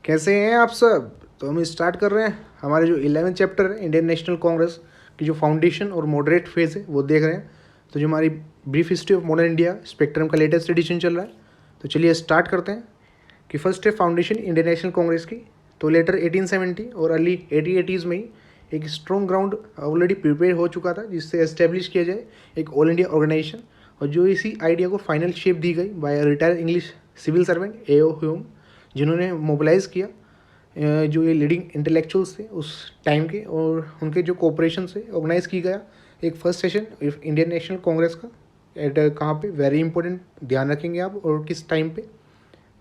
कैसे हैं आप सब। तो हम स्टार्ट कर रहे हैं हमारे जो 11th चैप्टर है इंडियन नेशनल कांग्रेस की जो फाउंडेशन और मॉडरेट फेज है वो देख रहे हैं। तो जो हमारी brief history of modern India spectrum का लेटेस्ट एडिशन चल रहा है। तो चलिए स्टार्ट करते हैं कि फर्स्ट है फाउंडेशन इंडियन नेशनल कांग्रेस की। तो लेटर 1870 और अर्ली 1880s में ही एक स्ट्रॉन्ग ग्राउंड ऑलरेडी प्रिपेयर हो चुका था जिससे एस्टेब्लिश किया जाए एक ऑल इंडिया ऑर्गेनाइजेशन। और जो इसी आइडिया को फाइनल शेप दी गई by retired English civil servant A O Hume, जिन्होंने मोबिलाइज़ किया जो ये लीडिंग इंटेलेक्चुअल्स थे उस टाइम के, और उनके जो कोऑपरेशन से ऑर्गेनाइज की गया एक first session Indian National Congress का। एट कहाँ पे, वेरी इंपॉर्टेंट, ध्यान रखेंगे आप, और किस टाइम पे।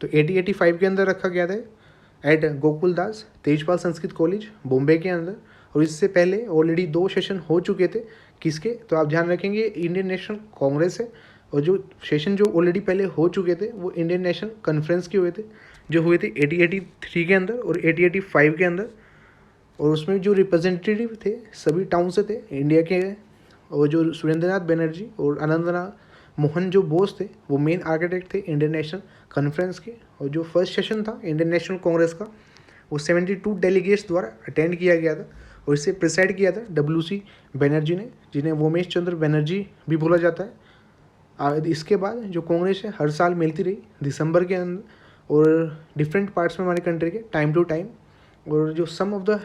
तो 1885 के अंदर रखा गया था एट गोकुल दास तेजपाल संस्कृत कॉलेज बॉम्बे के अंदर। और इससे पहले ऑलरेडी 2 सेशन हो चुके थे किसके, तो आप ध्यान रखेंगे इंडियन नेशनल कांग्रेस है। और जो सेशन जो ऑलरेडी पहले हो चुके थे वो इंडियन नेशनल कॉन्फ्रेंस के हुए थे, जो हुए थे 1883 के अंदर और 1885 के अंदर। और उसमें जो रिप्रेजेंटेटिव थे सभी टाउन से थे इंडिया के, और जो सुरेंद्रनाथ बनर्जी और आनंदनाथ मोहन जो बोस थे वो मेन आर्किटेक्ट थे इंडियन नेशनल कॉन्फ्रेंस के। और जो फर्स्ट सेशन था इंडियन नेशनल कांग्रेस का वो 72 डेलीगेट्स द्वारा अटेंड किया गया था। और इसे प्रिसाइड किया था WC बनर्जी ने, जिन्हें वोमेश चंद्र बनर्जी भी बोला जाता है। इसके बाद जो कांग्रेस है हर साल मिलती रही दिसंबर के अंदर और डिफरेंट पार्ट्स में हमारे कंट्री के टाइम टू टाइम। और जो सम ऑफ द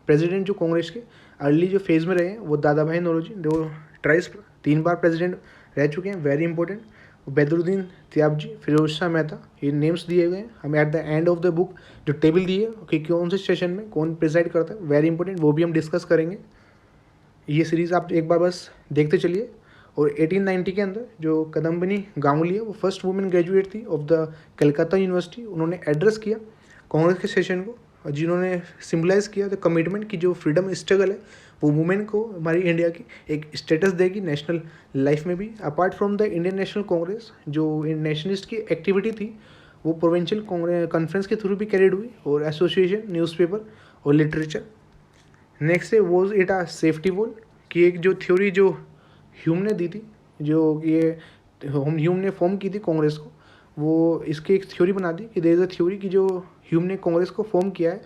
प्रेसिडेंट जो कांग्रेस के अर्ली जो फेज़ में रहे हैं वो दादा भाई नौरोजी, जो ट्राइस 3 बार प्रेसिडेंट रह चुके हैं, वेरी इंपॉर्टेंट। बदरुद्दीन त्याबजी, फिरोज शाह मेहता, ये नेम्स दिए गए हैं हमें at the end of the book. जो टेबल दी है कि कौन से सेशन में कौन प्रिसाइड करता है, वेरी इंपॉर्टेंट, वो भी हम डिस्कस करेंगे। ये सीरीज़ आप एक बार बस देखते चलिए। और 1890 के अंदर जो कदम्बनी गांगुली है वो फर्स्ट वुमेन ग्रेजुएट थी ऑफ द कलकत्ता यूनिवर्सिटी। उन्होंने एड्रेस किया कांग्रेस के सेशन को, और जिन्होंने सिम्बलाइज़ किया द कमिटमेंट की जो फ्रीडम स्ट्रगल है वो वुमेन को हमारी इंडिया की एक स्टेटस देगी नेशनल लाइफ में भी। Apart from the Indian National Congress जो नेशनलिस्ट की एक्टिविटी थी वो प्रोविंशियल कॉन्फ्रेंस के थ्रू भी कैरिड हुई, और एसोसिएशन, न्यूज़पेपर और लिटरेचर। नेक्स्ट है was it a safety wall, कि एक जो थ्योरी जो ह्यूम ने दी थी, जो ये ह्यूम ने फॉर्म की थी कांग्रेस को, वो इसकी एक थ्योरी बना दी कि देयर इज़ अ थ्योरी कि जो ह्यूम ने कांग्रेस को फॉर्म किया है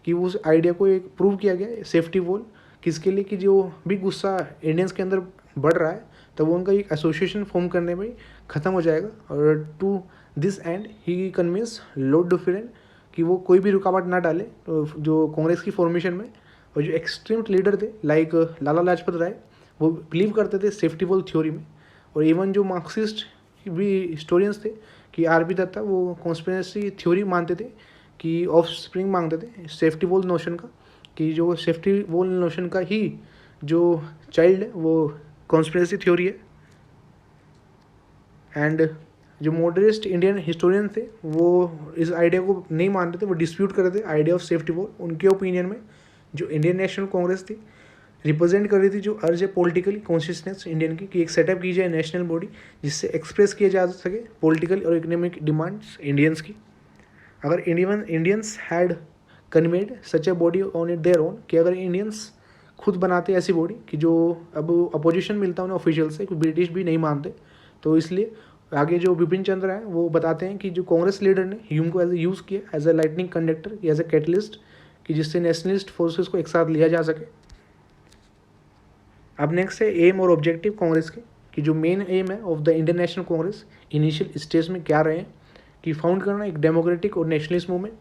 कि उस आइडिया को एक प्रूव किया गया है सेफ्टी वॉल किसके लिए, कि जो भी गुस्सा इंडियंस के अंदर बढ़ रहा है तो वो उनका एक एसोसिएशन फॉर्म करने में ख़त्म हो जाएगा। और to this end he convince Lord Dufferin कि वो कोई भी रुकावट ना डाले तो जो कांग्रेस की फॉर्मेशन में। और जो एक्सट्रीम लीडर थे लाइक लाला लाजपत राय, वो बिलीव करते थे सेफ्टी वॉल थ्योरी में। और इवन जो मार्क्सिस्ट भी हिस्टोरियंस थे कि आर बी दत्ता, वो कॉन्स्पिरेसी थ्योरी मानते थे कि ऑफ स्प्रिंग मांगते थे सेफ्टी वॉल नोशन का, कि जो सेफ्टी वॉल नोशन का ही जो चाइल्ड है वो कॉन्स्पिरेसी थ्योरी है। एंड जो मॉडरेस्ट इंडियन हिस्टोरियन थे वो इस आइडिया को नहीं मानते थे, वो डिस्प्यूट करते थे आइडिया ऑफ सेफ्टी वॉल। उनके ओपिनियन में जो इंडियन नेशनल कांग्रेस थी रिप्रेजेंट कर रही थी जो अर्ज है पॉलिटिकली कॉन्शियसनेस इंडियन की, कि एक सेटअप की जाए नेशनल बॉडी जिससे एक्सप्रेस किया जा सके पॉलिटिकल और इकोनॉमिक डिमांड्स इंडियंस की। अगर Indians had conveyed such a body on it their own, कि अगर इंडियंस खुद बनाते ऐसी बॉडी कि जो अब अपोजिशन मिलता है उन्हें ऑफिशियल से, क्योंकि ब्रिटिश भी नहीं मानते, तो इसलिए आगे जो बिपिन चंद्र हैं वो बताते हैं कि जो कांग्रेस लीडर ने ह्यूम को यूज़ किया as a lightning conductor, as a catalyst, कि जिससे नेशनलिस्ट फोर्सेस को एक साथ लिया जा सके। अब नेक्स्ट है एम और ऑब्जेक्टिव कांग्रेस के, कि जो मेन एम है of the Indian National Congress initial stage में क्या रहे हैं, कि फाउंड करना एक डेमोक्रेटिक और nationalist movement,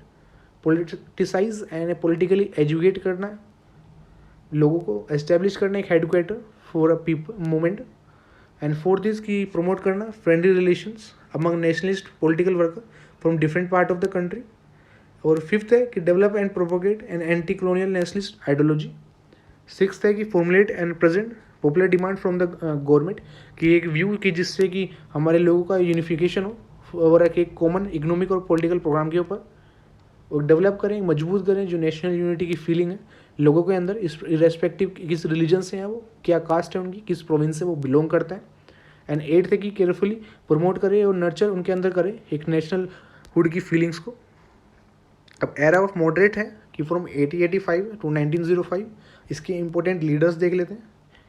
politicise and politically educate करना, लोगों को एस्टेब्लिश करना एक headquarter for a people movement. And fourth is की प्रमोट करना friendly relations among nationalist political worker from different part of the country. और फिफ्थ है कि develop and propagate an anti colonial nationalist ideology. Sixth है कि formulate and present popular demand from the government, कि एक view कि जिससे कि हमारे लोगों का यूनिफिकेशन हो और एक कॉमन इकोनॉमिक और पॉलिटिकल प्रोग्राम के ऊपर। और डेवलप करें, मजबूत करें जो नेशनल यूनिटी की फीलिंग है लोगों के अंदर, इस इरेस्पेक्टिव किस रिलीजन से हैं वो, क्या कास्ट है उनकी, किस प्रोविंस से वो बिलोंग करते हैं। एंड एट्थ है कि केयरफुली प्रमोट करें और नर्चर उनके अंदर करें एक नेशनल हुड की फीलिंग्स को। अब एरा ऑफ मॉडरेट है कि फ्रॉम 1885 टू 1905, इसके इंपॉर्टेंट लीडर्स देख लेते हैं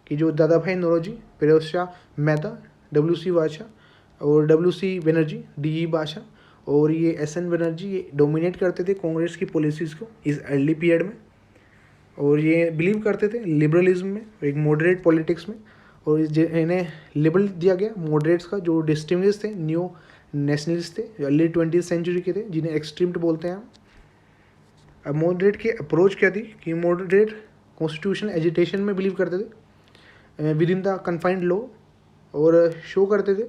कि जो दादा भाई नौरोजी, फिरोज शाह मेहता, WC बादशाह और WC बनर्जी, DE बादशाह, और ये एस एन बनर्जी ये डोमिनेट करते थे कांग्रेस की पॉलिसीज़ को इस अर्ली पीरियड में, और ये बिलीव करते थे लिबरलिज्म में, एक मॉडरेट पॉलिटिक्स में, और इन्हें लेबल दिया गया मॉडरेट्स का, जो डिस्टिंग्विश थे, न्यू नेशनलिस्ट थे, जो अर्ली 20वीं सेंचुरी के थे, जिन्हें एक्सट्रीमिस्ट बोलते हैं हम। अब मॉडरेट की अप्रोच क्या थी कि मॉडरेट कॉन्स्टिट्यूशनल एजिटेशन में बिलीव करते थे with in the confined law, और शो करते थे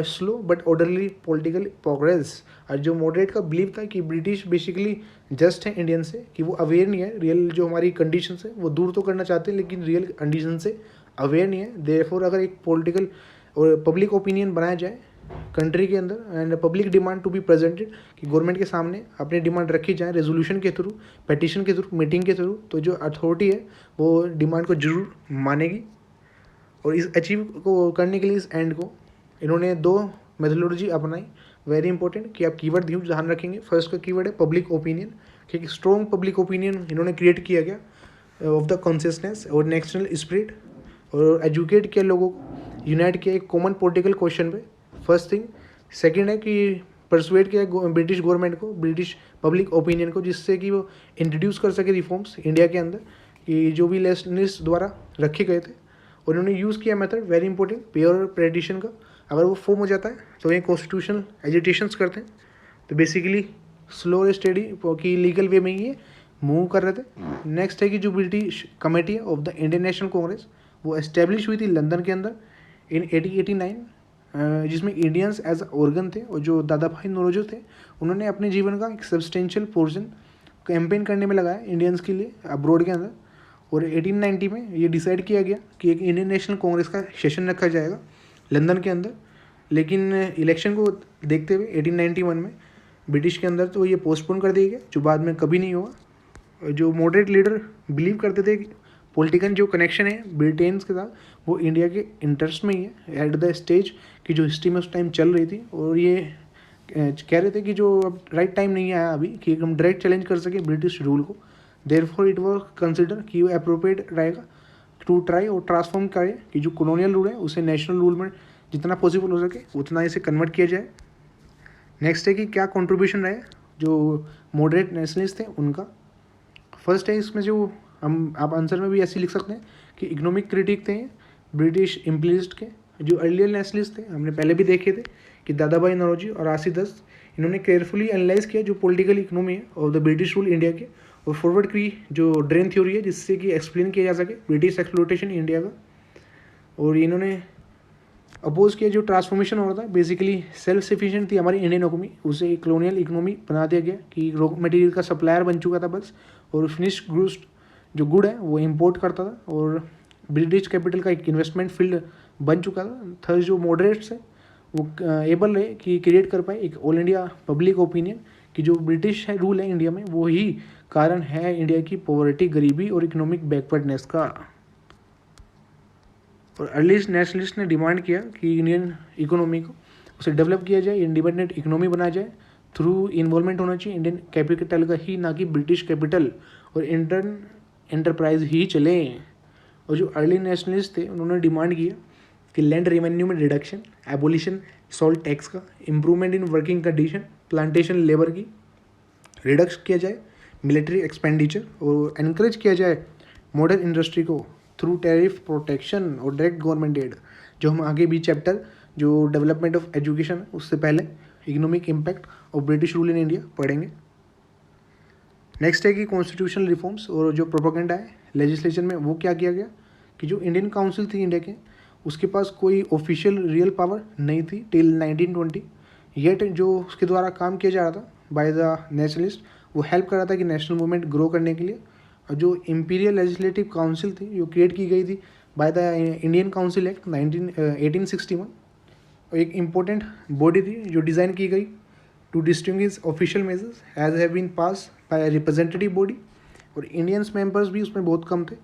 slow but orderly political progress. और जो मॉडरेट का बिलीव था कि ब्रिटिश बेसिकली जस्ट है इंडियन से, कि वो अवेयर नहीं है रियल जो हमारी कंडीशन है, वो दूर तो करना चाहते हैं लेकिन रियल कंडीशन से अवेयर नहीं है। देयरफॉर अगर एक पॉलिटिकल और पब्लिक ओपिनियन बनाया जाए कंट्री के अंदर and public demand to be presented, कि गवर्नमेंट के सामने अपनी डिमांड रखी जाए रेजोल्यूशन के थ्रू, पेटिशन के थ्रू, मीटिंग के थ्रू, तो जो अथॉरिटी है वो डिमांड को जरूर मानेगी। और इस अचीव को करने के लिए इस एंड को इन्होंने 2 मेथोडोलॉजी अपनाई, वेरी इंपॉर्टेंट, कि आप कीवर्ड ध्यान रखेंगे। फर्स्ट का कीवर्ड है पब्लिक ओपिनियन, कि एक स्ट्रॉन्ग पब्लिक ओपिनियन इन्होंने क्रिएट किया गया ऑफ द कॉन्सियसनेस और नेशनल स्पिरिट, और एजुकेट किया लोगों को, यूनाइट किया एक कॉमन पॉलिटिकल क्वेश्चन पे, फर्स्ट थिंग। सेकंड है कि परसुएट किया ब्रिटिश गवर्नमेंट को, ब्रिटिश पब्लिक ओपिनियन को, जिससे कि वो इंट्रोड्यूस कर सके रिफॉर्म्स इंडिया के अंदर, कि जो भी लेसनिस्ट द्वारा रखे गए थे। और उन्होंने यूज़ किया method, very important, pair petition का। अगर वो फॉर्म हो जाता है तो ये कॉन्स्टिट्यूशनल एजिटेशंस करते हैं, तो बेसिकली स्लो और स्टेडी की लीगल वे में ही ये मूव कर रहे थे। नेक्स्ट है कि जो ब्रिटिश कमेटी है of the Indian National Congress, वो एस्टेब्लिश हुई थी लंदन के अंदर इन 1889, जिसमें इंडियंस एज ऑर्गन थे, और जो दादा भाई नौरोजी थे उन्होंने अपने जीवन का एक सब्सटेंशियल पोर्शन कैंपेन करने में लगाया इंडियंस के लिए अब्रॉड के अंदर। और 1890 में ये डिसाइड किया गया कि एक इंडियन नेशनल कांग्रेस का सेशन रखा जाएगा लंदन के अंदर, लेकिन इलेक्शन को देखते हुए 1891 में ब्रिटिश के अंदर तो ये पोस्टपोन कर दिया गया, जो बाद में कभी नहीं हुआ। जो मॉडरेट लीडर बिलीव करते थे कि पॉलिटिकल जो कनेक्शन है ब्रिटेन के साथ, वो इंडिया के इंटरेस्ट में ही है एट द स्टेज की जो हिस्ट्री में उस टाइम चल रही थी। और ये कह रहे थे कि जो अब राइट टाइम नहीं आया अभी कि हम डायरेक्ट चैलेंज कर सके ब्रिटिश रूल को। देयरफॉर इट वाज कंसिडर कि वो अप्रोप्रिएट रहेगा टू ट्राई और ट्रांसफॉर्म करे कि जो कॉलोनियल रूल है उसे नेशनल रूल में जितना पॉसिबल हो सके उतना इसे कन्वर्ट किया जाए। नेक्स्ट है कि क्या कंट्रीब्यूशन रहे जो मॉडरेट नेशनलिस्ट थे उनका। फर्स्ट है इसमें जो हम आप आंसर में भी ऐसे लिख सकते हैं कि इकोनॉमिक क्रिटिक थे ब्रिटिश इम्पीरियलिस्ट के। जो अर्लियर नेशनलिस्ट थे हमने पहले भी देखे थे कि दादा भाई नौरोजी और आसी दस, इन्होंने केयरफुली एनालाइज किया जो पॉलिटिकल इकोनॉमी है of the British rule India के, और फॉरवर्ड की जो ड्रेन थ्योरी है जिससे कि एक्सप्लेन किया जा सके ब्रिटिश एक्सप्लोटेशन इंडिया का। और इन्होंने अपोज किया जो ट्रांसफॉर्मेशन हो रहा था, बेसिकली सेल्फ सफिशिएंट थी हमारी इंडियन इकोनॉमी, उसे एक कॉलोनियल इकोनॉमी बना दिया गया कि रॉ मटेरियल का सप्लायर बन चुका था बस, और फिनिश गुड्स जो गुड है वो इंपोर्ट करता था, और ब्रिटिश कैपिटल का एक इन्वेस्टमेंट फील्ड बन चुका था। थर्ड जो मॉडरेट्स है वो एबल रहे कि क्रिएट कर पाए एक ऑल इंडिया पब्लिक ओपिनियन कि जो ब्रिटिश है रूल है इंडिया में वो ही कारण है इंडिया की पॉवर्टी, गरीबी और इकोनॉमिक बैकवर्डनेस का। और अर्लीस्ट नेशनलिस्ट ने डिमांड किया कि इंडियन इकोनॉमी को उसे डेवलप किया जाए, इंडिपेंडेंट इकोनॉमी बनाया जाए, थ्रू इन्वॉल्वमेंट होना चाहिए इंडियन कैपिटल का ही, ना कि ब्रिटिश कैपिटल, और इंडियन एंटरप्राइज ही चले। और जो अर्ली नेशनलिस्ट थे उन्होंने डिमांड किया कि लैंड रेवेन्यू में रिडक्शन, एबोलिशन सॉल्ट टैक्स का, improvement in working condition, plantation labour की रिडक्स किया जाए, मिलिट्री एक्सपेंडिचर, और एनकरेज किया जाए मॉडर्न इंडस्ट्री को थ्रू टैरिफ प्रोटेक्शन और डायरेक्ट गवर्नमेंट एड। जो हम आगे भी चैप्टर जो डेवलपमेंट ऑफ एजुकेशन उससे पहले economic impact of British rule in India पढ़ेंगे। नेक्स्ट है कि कॉन्स्टिट्यूशनल रिफॉर्म्स और जो प्रोपेगेंडा है लेजिस्लेशन में वो क्या किया गया कि जो इंडियन काउंसिल थी इंडिया के, उसके पास कोई ऑफिशियल रियल पावर नहीं थी टिल 1920, येट जो उसके द्वारा काम किया जा रहा था बाय द नेशनलिस्ट वो हेल्प कर रहा था कि नेशनल मूवमेंट ग्रो करने के लिए। और जो इम्पीरियल लेजिस्लेटिव काउंसिल थी जो क्रिएट की गई थी by the Indian council act 1861, और एक इम्पोर्टेंट बॉडी थी जो डिज़ाइन की गई to distinguish official measures as have been passed by representative body. और इंडियंस मेंबर्स भी उसमें बहुत कम थे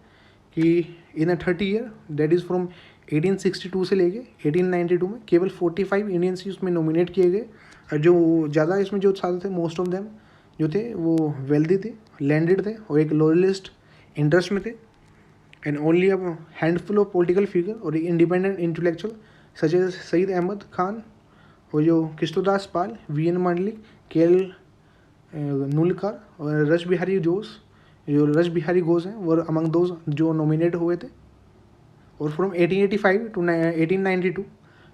कि in 30 year that is from 1862 से लेके 1892 में केवल 45 इंडियंस ही उसमें नॉमिनेट किए गए। और जो ज़्यादा इसमें जो छात्र थे मोस्ट ऑफ देम जो थे वो वेल्दी थे, लैंडेड थे, और एक लॉयलिस्ट इंटरेस्ट में थे। And only a handful of political figure और independent intellectual such as Syed Ahmed Khan वो जो Krishnadas Pal, V N Mandlik, K L Nulkar और रश बिहारी घोष हैं वो अमंग दोज जो नॉमिनेट हुए थे। और फ्रॉम 1885 टू 1892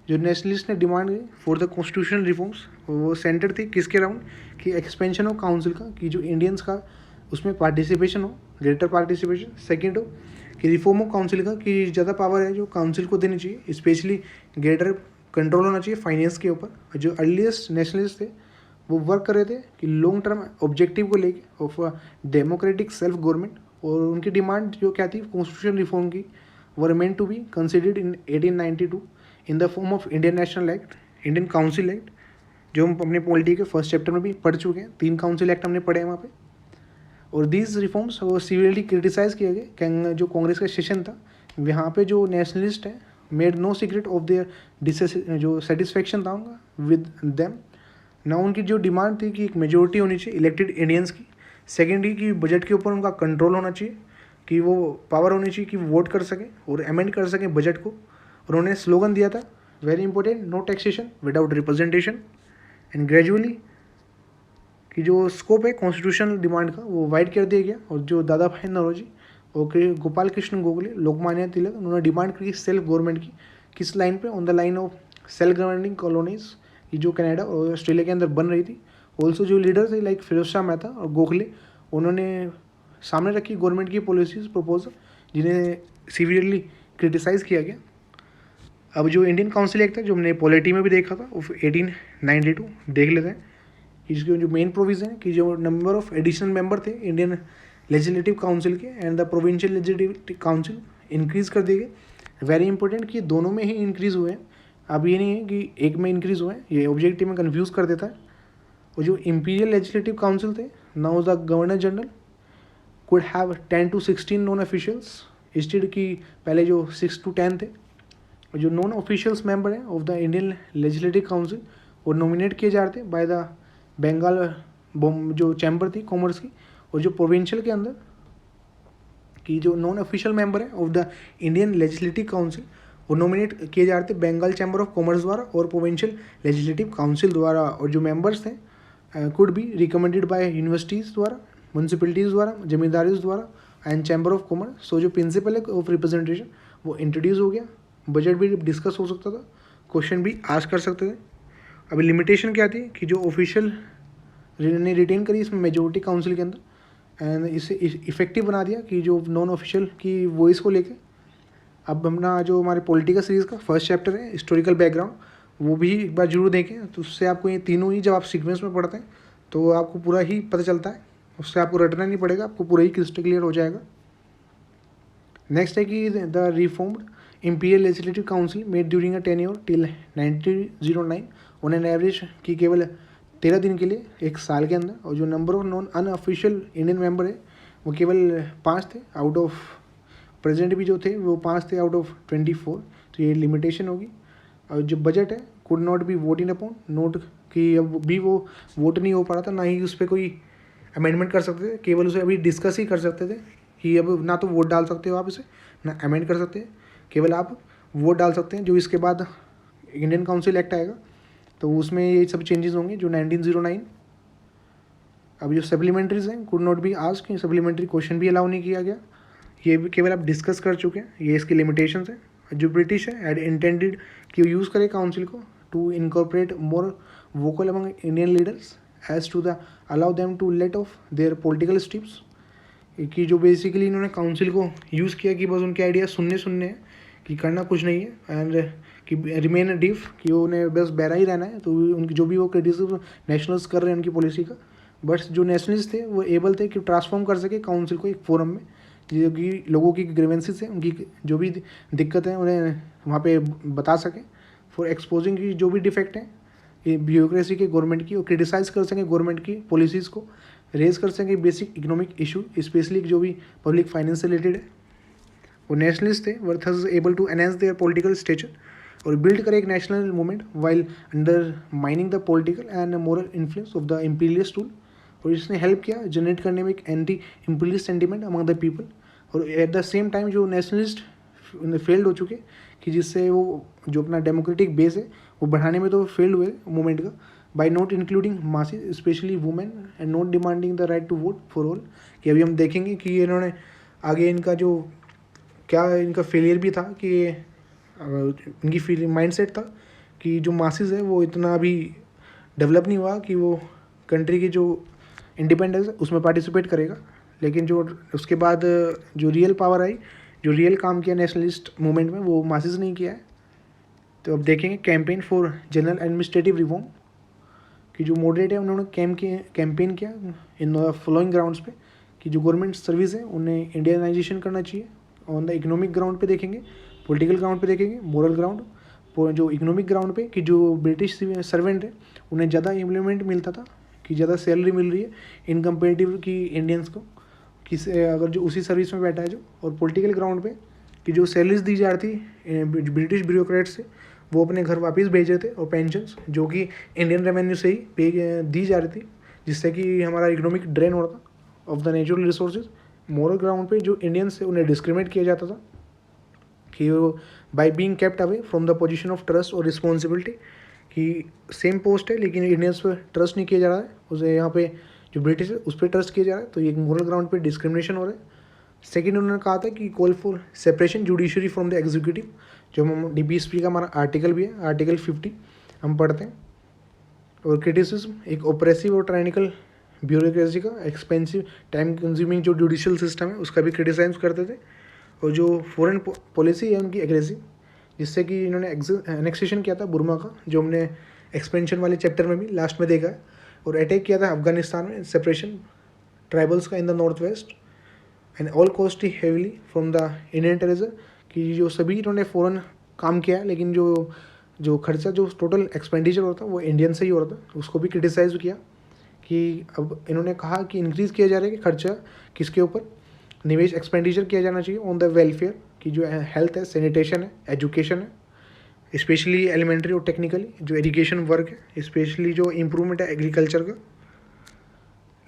जो नेशनलिस्ट ने डिमांड की फॉर द कॉन्स्टिट्यूशनल रिफॉर्म्स वो सेंटर थी किसके अराउंड कि एक्सपेंशन हो काउंसिल का, कि जो इंडियंस का उसमें पार्टिसिपेशन हो, ग्रेटर पार्टिसिपेशन। सेकेंड हो कि रिफॉर्म हो काउंसिल का, कि ज़्यादा पावर है जो काउंसिल को देनी चाहिए, स्पेशली ग्रेटर कंट्रोल होना चाहिए फाइनेंस के ऊपर। जो अर्लीस्ट नेशनलिस्ट थे वो वर्क कर रहे थे कि लॉन्ग टर्म ऑब्जेक्टिव को लेके ऑफ डेमोक्रेटिक सेल्फ गवर्नमेंट। और उनकी डिमांड जो क्या थी कॉन्स्टिट्यूशन रिफॉर्म की, were meant to be considered in 1892 in the form of Indian national act, Indian council act, जो हम अपने पॉलिटी के फर्स्ट चैप्टर में भी पढ़ चुके हैं। 3 काउंसिल एक्ट हमने पढ़े हैं वहाँ पे। और दीज रिफॉर्म्स वो सीवियरली क्रिटिसाइज किए गए। जो कांग्रेस का सेशन था वहाँ पे जो नेशनलिस्ट हैं made no secret of their जो सेटिस्फेक्शन था उनका विद देम ना। उनकी जो डिमांड थी कि एक मेजोरिटी होनी चाहिए इलेक्टेड इंडियंस की। सेकेंड ही कि बजट के ऊपर उनका कंट्रोल होना चाहिए, कि वो पावर होनी चाहिए कि वोट कर सकें और अमेंड कर सकें बजट को। और उन्होंने स्लोगन दिया था very important, no taxation without representation. And gradually कि जो स्कोप है कॉन्स्टिट्यूशनल डिमांड का वो वाइड कर दिया गया। और जो दादा भाई नौरोजी और गोपाल कृष्ण गोखले, लोकमान्य तिलक, उन्होंने डिमांड की सेल्फ गवर्नमेंट की। किस लाइन पे? On the line of self governing colonies, ये जो कनाडा और ऑस्ट्रेलिया के अंदर बन रही थी। ऑल्सो जो लीडर थे लाइक फिरोज शाह मेहता और गोखले, उन्होंने सामने रखी गवर्नमेंट की पॉलिसीज प्रपोजल जिन्हें सीवियरली क्रिटिसाइज़ किया गया। अब जो इंडियन काउंसिल एक्ट था जो हमने पॉलिटी में भी देखा था ऑफ 1892 देख लेते हैं। इसके जो मेन प्रोविज़न है कि जो नंबर ऑफ एडिशनल मेंबर थे इंडियन लेजिस्लेटिव काउंसिल के and the provincial legislative council increase कर दिए गए। वेरी इंपॉर्टेंट कि दोनों में ही इंक्रीज़ हुए हैं। अब ये नहीं है कि एक में इंक्रीज़ हुए हैं, ये ऑब्जेक्टिव में कन्फ्यूज़ कर देता है। और जो इंपीरियल लेजिस्लेटिव काउंसिल थे, now the governor general could have 10 to 16 non officials, instead की पहले जो 6 to 10 थे। और जो नॉन ऑफिशियल्स मेंबर हैं of the Indian legislative council वो नॉमिनेट किए जा रहे थे बाय द बंगाल जो चैम्बर थी कॉमर्स की। और जो प्रोविंशियल के अंदर कि जो नॉन ऑफिशियल मेंबर है of the Indian legislative council वो नॉमिनेट किए जा रहे थे बंगाल चैम्बर ऑफ कॉमर्स द्वारा और प्रोविंशियल लेजिस्लेटिव काउंसिल द्वारा। और जो मेंबर्स थे could be recommended by universities द्वारा, म्यूनसिपलिटीज़ द्वारा, जमींदारी द्वारा एंड चैम्बर ऑफ कॉमर्स। सो जो प्रिंसिपल है ऑफ रिप्रेजेंटेशन वो इंट्रोड्यूस हो गया। बजट भी डिस्कस हो सकता था, क्वेश्चन भी आस्क कर सकते थे। अभी लिमिटेशन क्या थी कि जो ऑफिशियल ने रिटेन करी इसमें मेजोरिटी काउंसिल के अंदर एंड इसे इफेक्टिव बना दिया कि जो नॉन ऑफिशियल की वॉइस को लेके। अब अपना जो हमारे पॉलिटिकल सीरीज़ का फर्स्ट चैप्टर है हिस्टोरिकल बैकग्राउंड, वो भी एक बार जरूर देखें। तो उससे आपको ये तीनों ही जब आप सीक्वेंस में पढ़ते हैं तो आपको पूरा ही पता चलता है, उससे आपको रटना नहीं पड़ेगा, आपको पूरा ही क्रिस्टल क्लियर हो जाएगा। नेक्स्ट है कि the reformed imperial legislative council made during a tenure till 1909 on an average की केवल 13 दिन के लिए, एक साल के अंदर। और जो number of non unofficial Indian member है वो केवल 5 थे आउट ऑफ, प्रेजेंट भी जो थे वो 5 थे आउट ऑफ 24। तो ये लिमिटेशन होगी। और जो बजट है could not be vote in upon, note कि अब भी वो वोट नहीं हो पा रहा था, ना ही उस पर कोई अमेंडमेंट कर सकते थे, केवल उसे अभी डिस्कस ही कर सकते थे कि अब ना तो वोट डाल सकते हो आप इसे, ना अमेंड कर सकते हैं, केवल आप वोट डाल सकते हैं। जो इसके बाद इंडियन काउंसिल एक्ट आएगा तो उसमें ये सब चेंजेस होंगे जो 1909। अब जो सप्लीमेंट्रीज हैं could not be asked, supplementary question भी अलाउ नहीं किया गया, ये भी केवल आप डिस्कस कर चुके हैं, ये इसकी लिमिटेशंस है। जो ब्रिटिश है एड इंटेंडेड कि यूज़ करे काउंसिल को to incorporate more vocal among Indian leaders as to the allow them to let off their political stripes, कि जो बेसिकली इन्होंने काउंसिल को यूज़ किया कि बस उनके आइडिया सुनने हैं, कि करना कुछ नहीं है एंड कि रिमेन डीफ, कि उन्हें बस बहरा ही रहना है। तो उनकी जो भी वो क्रिटिसिज्म नेशनल्स कर रहे हैं उनकी पॉलिसी का, बट जो नेशनलिस्ट थे वो एबल थे कि ट्रांसफॉर्म कर सके काउंसिल को एक फोरम में, जो कि लोगों की ग्रीवेंसेस हैं, उनकी जो भी दिक्कत है उन्हें वहाँ पे बता सकें फॉर एक्सपोजिंग की जो भी डिफेक्ट हैं ये ब्यूरोक्रेसी के गवर्नमेंट की, और क्रिटिसाइज़ कर सकें गवर्नमेंट की पॉलिसीज़ को, रेज कर सकें बेसिक इकोनॉमिक इशू स्पेशली जो भी पब्लिक फाइनेंस से रिलेटेड है। वो नेशनलिस्ट थे were thus able to enhance their political stature और बिल्ड करे एक national movement while undermining the political and moral influence of the imperialist rule. और इसने हेल्प किया जनरेट करने में एक anti imperialist sentiment among the people. और एट द सेम टाइम जो नेशनलिस्ट फेल्ड हो चुके कि जिससे वो जो अपना डेमोक्रेटिक बेस है वो बढ़ाने में तो फेल हुए मूवमेंट का, by not including masses specially women and not demanding the right to vote for all. कि अभी हम देखेंगे कि इन्होंने आगे इनका जो क्या इनका फेलियर भी था कि इनकी फीलिंग माइंडसेट था कि जो मासेस है वो इतना अभी डेवलप नहीं हुआ कि वो कंट्री की जो इंडिपेंडेंस है उसमें पार्टिसिपेट करेगा। लेकिन जो उसके बाद जो रियल पावर आई, जो रियल काम किया नेशनलिस्ट मूवमेंट में, वो मासेस नहीं किया है। तो अब देखेंगे campaign for general administrative reform कि जो मॉडरेट है उन्होंने कैंपेन किया इन फॉलोइंग ग्राउंड्स पे कि जो गवर्नमेंट सर्विस है उन्हें इंडियनाइजेशन करना चाहिए। ऑन द इकोनॉमिक ग्राउंड पे देखेंगे, पॉलिटिकल ग्राउंड पे देखेंगे, मोरल ग्राउंड। जो इकोनॉमिक ग्राउंड पे कि जो ब्रिटिश सर्वेंट है उन्हें ज़्यादा इम्प्लीमेंट मिलता था, कि ज़्यादा सैलरी मिल रही है इन कंपेरेटिव कि इंडियंस को, कि अगर जो उसी सर्विस में बैठा है जो। और पॉलिटिकल ग्राउंड पे कि जो सैलरीज दी जा रही थी ब्रिटिश ब्यूरोक्रेट्स से, वो अपने घर वापस भेज रहे थे, और पेंशन्स जो कि इंडियन रेवेन्यू से ही पे दी जा रही थी, जिससे कि हमारा इकोनॉमिक ड्रेन हो रहा था of the natural resources. Moral ground पे जो इंडियंस से उन्हें डिस्क्रिमिनेट किया जाता था कि वो by being kept away from the position of trust और रिस्पॉन्सिबिलिटी, कि सेम पोस्ट है लेकिन इंडियंस पर ट्रस्ट नहीं किया जा रहा है, उसे यहाँ पे जो ब्रिटिश है उस पर ट्रस्ट किया जा रहा है। तो ये मोरल ग्राउंड पे डिस्क्रिमिनेशन हो रहा है। सेकेंड उन्होंने कहा था कि call for separation judiciary from the executive, जो हम DPSP का हमारा आर्टिकल भी है, आर्टिकल 50 हम पढ़ते हैं। और क्रिटिसिज्म एक ऑपरेसिव और टायरेनिकल ब्यूरोक्रेसी का, एक्सपेंसिव टाइम कंज्यूमिंग जो जुडिशियल सिस्टम है उसका भी क्रिटिसाइज करते थे। और जो फॉरेन पॉलिसी है उनकी एग्रेसिव, जिससे कि इन्होंने एनेक्सेशन किया था बुर्मा का, जो हमने एक्सपेंशन वाले चैप्टर में भी लास्ट में देखा है। और अटैक किया था अफगानिस्तान में, सेपरेशन ट्राइबल्स का in the north west, and all cost heavily from the Indian treasury, कि जो सभी इन्होंने फ़ॉरन काम किया है लेकिन जो खर्चा जो टोटल एक्सपेंडिचर होता है वो इंडियन से ही हो रहा था, उसको भी क्रिटिसाइज़ किया। कि अब इन्होंने कहा कि इंक्रीज़ किया जा रहा है कि खर्चा किसके ऊपर, निवेश एक्सपेंडिचर किया जाना चाहिए ऑन द वेलफेयर, की जो हेल्थ है, सैनिटेशन है, एजुकेशन है, स्पेशली एलिमेंट्री और टेक्निकली जो एजुकेशन वर्क है, स्पेशली जो इम्प्रूवमेंट है एग्रीकल्चर का।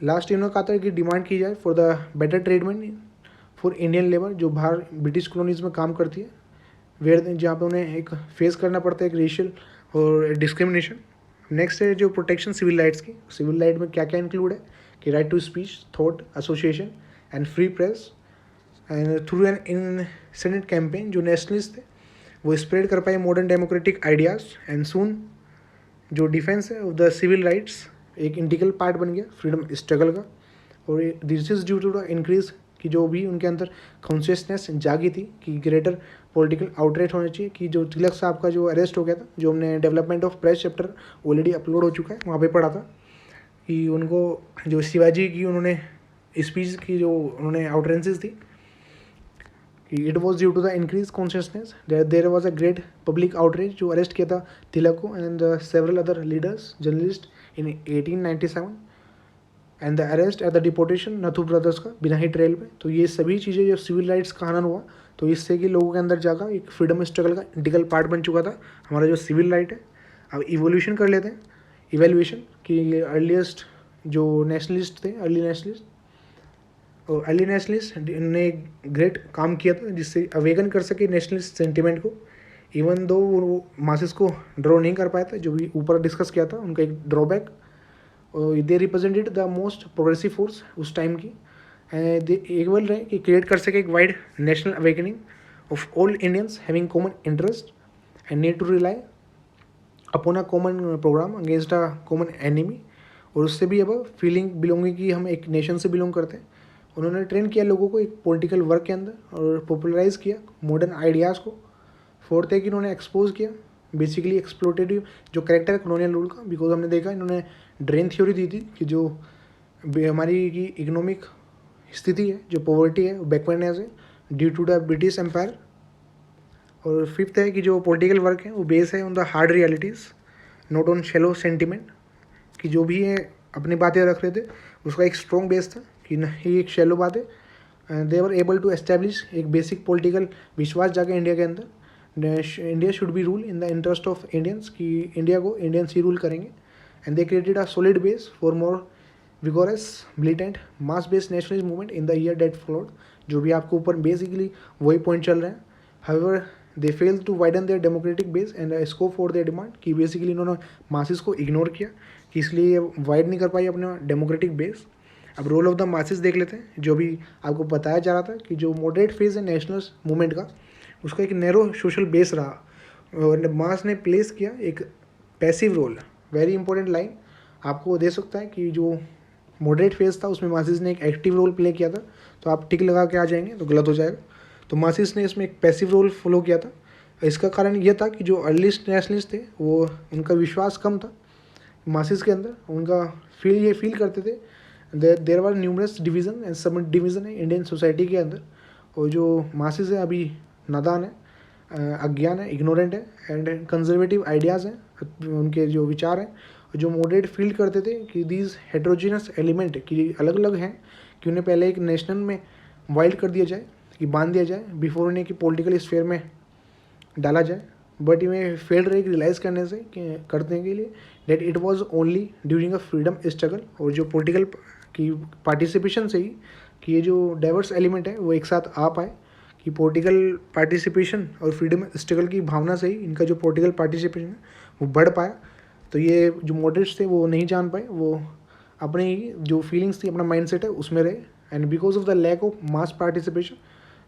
लास्ट इन्होंने कहा था कि डिमांड की जाए for the better treatment for Indian labour जो बाहर ब्रिटिश कॉलोनीज में काम करती है, वेयर जहाँ पे उन्हें एक फेस करना पड़ता है एक रेशियल और डिस्क्रिमिनेशन। नेक्स्ट है जो प्रोटेक्शन सिविल राइट्स की। सिविल राइट में क्या क्या इंक्लूड है कि right to speech, thought, association and free press, and through an incident campaign जो नेशनलिस्ट थे वो स्प्रेड कर पाए modern democratic ideas, and soon जो डिफेंस है ऑफ द सिविल राइट्स एक इंटीग्रल पार्ट बन गया फ्रीडम स्ट्रगल का। और this is due to the increase कि जो भी उनके अंदर कॉन्शियसनेस जागी थी कि ग्रेटर पॉलिटिकल आउटरेट होना चाहिए। कि जो तिलक साहब का जो अरेस्ट हो गया था, जो हमने development of press chapter already upload हो चुका है, वहाँ पे पढ़ा था कि उनको जो शिवाजी की उन्होंने स्पीच की जो उन्होंने आउटरेंसेस थी कि it was due to the increase consciousness there was a great public outreach, जो अरेस्ट किया था तिलक को and several other leaders journalist in 1897, and the arrest at the deportation Natu brothers का बिना ही ट्रेल पे। तो ये सभी चीज़ें जो सिविल राइट्स का हनन हुआ, तो इससे कि लोगों के अंदर जाकर एक फ्रीडम स्ट्रगल का इंटीग्रल पार्ट बन चुका था हमारा जो सिविल राइट है। अब इवोल्यूशन कर लेते हैं, इवेल्यूएशन कि अर्लीस्ट जो नेशनलिस्ट थे, अर्ली नेशनलिस्ट, और अर्ली नेशनलिस्ट ने ग्रेट काम किया था जिससे अवेकन कर सके नेशनलिस्ट सेंटिमेंट को, इवन दो वो मासेस को ड्रॉ नहीं कर पाया था, जो भी ऊपर डिस्कस किया था उनका एक drawback. They represented the most progressive force उस टाइम की, दे एबल रहे कि क्रिएट कर सके एक wide national awakening of all Indians having common interest and need to rely upon a common programme against a common enemy. और उससे भी अब फीलिंग बिलोंगिंग की हम एक नेशन से बिलोंग करते हैं। उन्होंने ट्रेन किया लोगों को एक पॉलिटिकल वर्क के अंदर और पॉपुलराइज किया मॉडर्न आइडियाज़ को। फोर्थ है कि इन्होंने एक्सपोज किया बेसिकली एक्सप्लोटेटिव जो करेक्टर है कॉलोनियल रूल का, बिकॉज हमने देखा इन्होंने ड्रेन थ्योरी दी थी कि जो हमारी की इकोनॉमिक स्थिति है, जो पॉवर्टी है, बैकवर्डनेस है due to the British Empire. और फिफ्थ है कि जो पॉलिटिकल वर्क है वो बेस है on the hard realities not on shallow sentiment, कि जो भी है अपनी बातें रख रहे थे उसका एक स्ट्रॉन्ग बेस था कि नहीं एक शेलो बात है। They were able to establish एक बेसिक पॉलिटिकल विश्वास जाके इंडिया के अंदर, India should be rule in the interest of Indians, कि इंडिया को इंडियंस ही रूल करेंगे। And they created a solid base for more vigorous militant mass based nationalist movement in the year that followed, जो भी आपको ऊपर basically वही point चल रहे हैं। However they fail to widen their democratic base and scope for their demand, कि basically इन्होंने मासिस को इग्नोर किया, कि इसलिए वाइड नहीं कर पाई अपना डेमोक्रेटिक बेस। अब रोल ऑफ द मासिस देख लेते हैं, जो भी आपको बताया जा रहा था कि जो मॉडरेट फेज है नेशनल मूवमेंट का, उसका एक नैरो सोशल बेस रहा और मास ने प्लेस किया एक passive role. Very important line आपको दे सकता है कि जो मॉडरेट फेज था उसमें मासिस ने एक एक्टिव रोल प्ले किया था, तो आप टिक लगा के आ जाएंगे तो गलत हो जाएगा। तो मासिस ने इसमें एक पैसिव रोल फॉलो किया था। इसका कारण यह था कि जो अर्लीस्ट नेशनलिस्ट थे वो उनका विश्वास कम था मासिस के अंदर, उनका ये फील करते थे there are numerous division and sub division है इंडियन सोसाइटी के अंदर, और जो मासिस है अभी नादान है, अज्ञान है, इग्नोरेंट है एंड कंजर्वेटिव आइडियाज़ हैं उनके जो विचार हैं, जो मॉडरेट फील करते थे कि दीज हेट्रोजीनस एलिमेंट कि अलग अलग हैं, कि उन्हें पहले एक नेशनल में वाइल्ड कर दिया जाए, कि बांध दिया जाए बिफोर उन्हें कि पॉलिटिकल स्फेयर में डाला जाए। बट इन्हें फेल रहे रियलाइज़ करने से करने के लिए that it was only during a freedom struggle, और जो पॉलिटिकल की पार्टिसिपेशन से ही कि ये जो डाइवर्स एलिमेंट है वो एक साथ आ पाए, कि पॉलिटिकल पार्टिसिपेशन और फ्रीडम स्ट्रगल की भावना से ही इनका जो पॉलिटिकल पार्टिसिपेशन है वो बढ़ पाया। तो ये जो मॉडरेट्स थे वो नहीं जान पाए, वो अपने ही जो फीलिंग्स थी, अपना माइंडसेट है उसमें रहे, and because of the lack of mass participation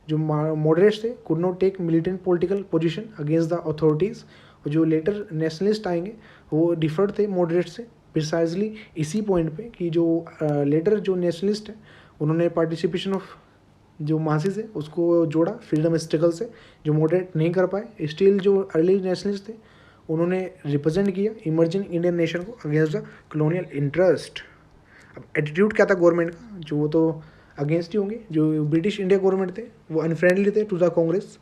जो मॉडरेट्स थे could not take militant political position against the authorities. और जो लेटर नेशनलिस्ट आएंगे वो डिफर्ड थे मॉडरेट से प्रिसाइजली इसी पॉइंट पे, कि जो लेटर जो नेशनलिस्ट है उन्होंने पार्टिसिपेशन ऑफ जो मासिस है उसको जोड़ा फ्रीडम स्ट्रगल से, जो मॉडरेट नहीं कर पाए। स्टिल जो अर्ली नेशनलिस्ट थे उन्होंने रिप्रेजेंट किया इमर्जिंग इंडियन नेशन को अगेंस्ट द कॉलोनियल इंटरेस्ट। अब एटीट्यूड क्या था गवर्नमेंट का, जो वो तो अगेंस्ट ही होंगे। जो ब्रिटिश इंडिया गवर्नमेंट थे वो अनफ्रेंडली थे to the Congress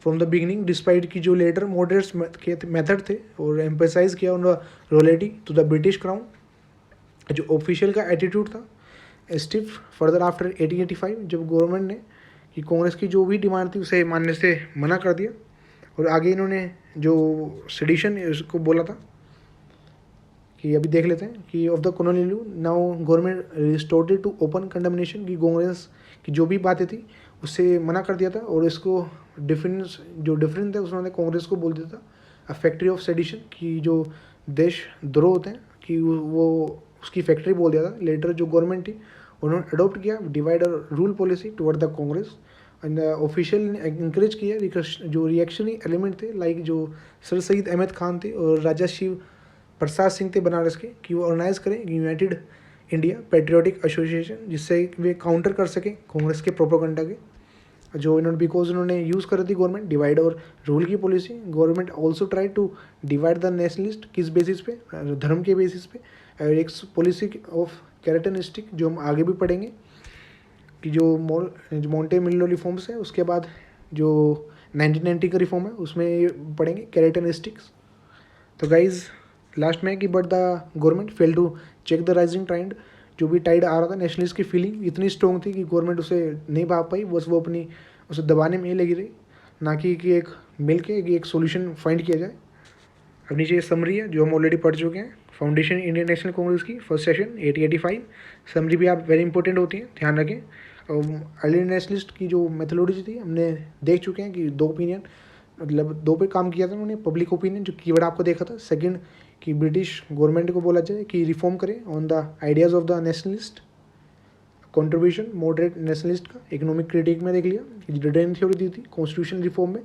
from the beginning, despite की जो लेटर मॉडरेट्स के मेथड थे, और एम्फेसाइज किया उन loyalty to the British Crown. जो ऑफिशियल का एटीट्यूड था स्टिफ फर्दर आफ्टर 1885, जब गवर्नमेंट ने कि कांग्रेस की जो भी डिमांड थी उसे मानने से मना कर दिया, और आगे इन्होंने जो सेडिशन उसको बोला था, कि अभी देख लेते हैं कि of the colonial now government resorted to open condemnation, की कांग्रेस की जो भी बातें थी उससे मना कर दिया था, और इसको डिफरेंस था उसने कांग्रेस को बोल दिया था अ फैक्ट्री ऑफ सेडिशन, की जो देश द्रोह होते हैं कि वो उसकी फैक्ट्री बोल दिया था। लेटर जो गवर्नमेंट थी उन्होंने अडोप्ट किया डिवाइड और rule policy toward the Congress, and official ने इंकरेज किया जो रिएक्शनरी एलिमेंट थे लाइक जो सर सईद अहमद खान थे और राजा शिव प्रसाद सिंह थे बनारस के, कि वो ऑर्गेनाइज करें यूनाइटेड इंडिया पेट्रियोटिक एसोसिएशन, जिससे वे काउंटर कर सकें कांग्रेस के प्रोपोगंडा के जो इन्होंने बिकॉज उन्होंने यूज़ कर दी गवर्नमेंट डिवाइड और रूल की policy. Government also try to divide the nationalist, किस बेसिस पे, धर्म के बेसिस पे। एक पॉलिसी ऑफ कैरेक्टरिस्टिक जो हम आगे भी पढ़ेंगे, कि जो मोंटे मिल्लो रिफॉर्म्स है उसके बाद जो 1990 का रिफॉर्म है उसमें पढ़ेंगे कैरेक्टरिस्टिक्स। तो गाइज लास्ट में कि but the government fail to check the rising trend, जो भी टाइड आ रहा था नेशनलिस्ट की फीलिंग इतनी स्ट्रॉन्ग थी कि गवर्नमेंट उसे नहीं भाग पाई, बस वो अपनी उसे दबाने में ही लगी रही, ना कि एक मिल के एक सोल्यूशन फाइंड किया जाए। अब नीचे समरी है जो हम ऑलरेडी पढ़ चुके हैं, फाउंडेशन इंडियन नेशनल कांग्रेस की फर्स्ट सेशन 1885। समरी भी आप वेरी इंपॉर्टेंट होती है, ध्यान रखें। अर्ली नेशनलिस्ट की जो मेथोडोलॉजी थी हमने देख चुके हैं कि दो ओपिनियन मतलब दो पे काम किया था उन्होंने। पब्लिक ओपिनियन जो कीवर्ड आपको देखा था, सेकंड कि ब्रिटिश गवर्नमेंट को बोला जाए कि रिफॉर्म करें on the ideas of the nationalist, contribution moderate nationalist का इकोनॉमिक क्रिटिक में देख लिया, रिडन थ्योरी दी थी कॉन्स्टिट्यूशन रिफॉर्म में,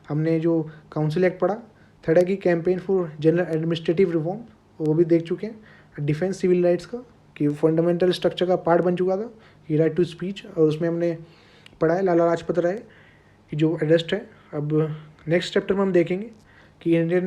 हमने जो काउंसिल एक्ट पढ़ा। थर्ड है कि campaign for general administrative reform, वो भी देख चुके हैं। डिफेंस सिविल राइट्स का कि फंडामेंटल स्ट्रक्चर का पार्ट बन चुका था कि राइट टू स्पीच, और उसमें हमने पढ़ा है लाला लाजपत राय की जो अरेस्ट है। अब नेक्स्ट चैप्टर में हम देखेंगे कि इंडियन